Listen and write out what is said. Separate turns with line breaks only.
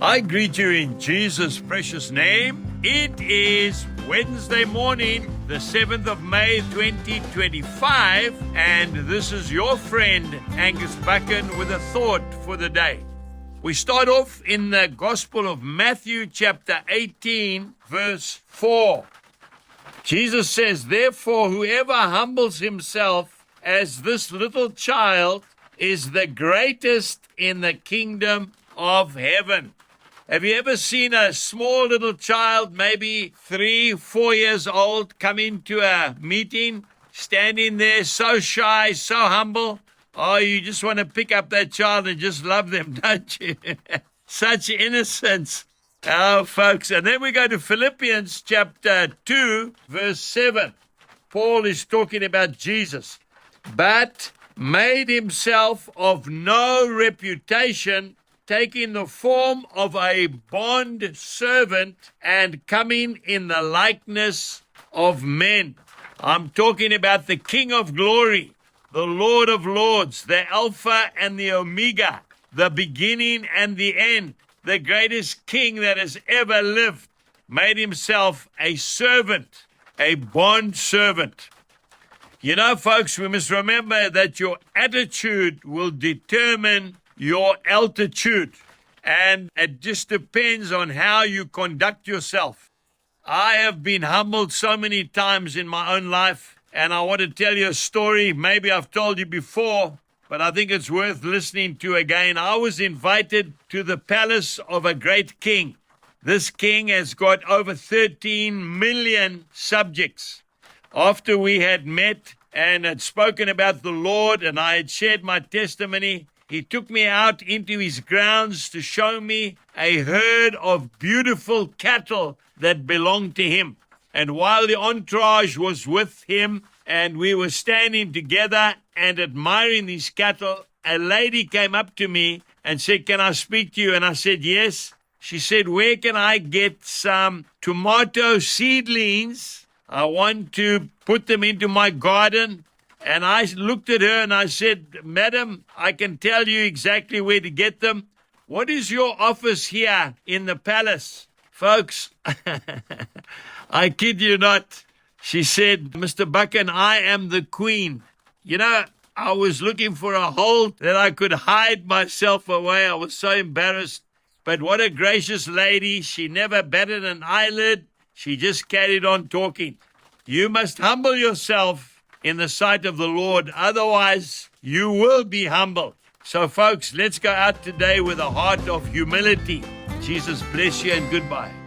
I greet you in Jesus' precious name. It is Wednesday morning, the 7th of May, 2025, and this is your friend, Angus Buchan, with a thought for the day. We start off in the Gospel of Matthew, chapter 18, verse 4. Jesus says, "Therefore, whoever humbles himself as this little child is the greatest in the kingdom of heaven." Have you ever seen a small little child, maybe 3, 4 years old, come into a meeting, standing there so shy, so humble? Oh, you just want to pick up that child and just love them, don't you? Such innocence. Oh, folks. And then we go to Philippians chapter 2, verse 7. Paul is talking about Jesus. "But made himself of no reputation, taking the form of a bond servant and coming in the likeness of men." I'm talking about the King of Glory, the Lord of Lords, the Alpha and the Omega, the beginning and the end, the greatest king that has ever lived, made himself a servant, a bond servant. You know, folks, we must remember that your attitude will determine your altitude, and it just depends on how you conduct yourself. I have been humbled so many times in my own life, and I want to tell you a story. Maybe I've told you before, but I think it's worth listening to again. I was invited to the palace of a great king. This king has got over 13 million subjects. After we had met and had spoken about the Lord and I had shared my testimony, he took me out into his grounds to show me a herd of beautiful cattle that belonged to him. And while the entourage was with him and we were standing together and admiring these cattle, a lady came up to me and said, "Can I speak to you?" And I said, "Yes." She said, "Where can I get some tomato seedlings? I want to put them into my garden." And I looked at her and I said, "Madam, I can tell you exactly where to get them. What is your office here in the palace?" Folks, I kid you not. She said, "Mr. Buchan, I am the queen." You know, I was looking for a hole that I could hide myself away. I was so embarrassed. But what a gracious lady. She never batted an eyelid. She just carried on talking. You must humble yourself in the sight of the Lord. Otherwise, you will be humbled. So, folks, let's go out today with a heart of humility. Jesus bless you and goodbye.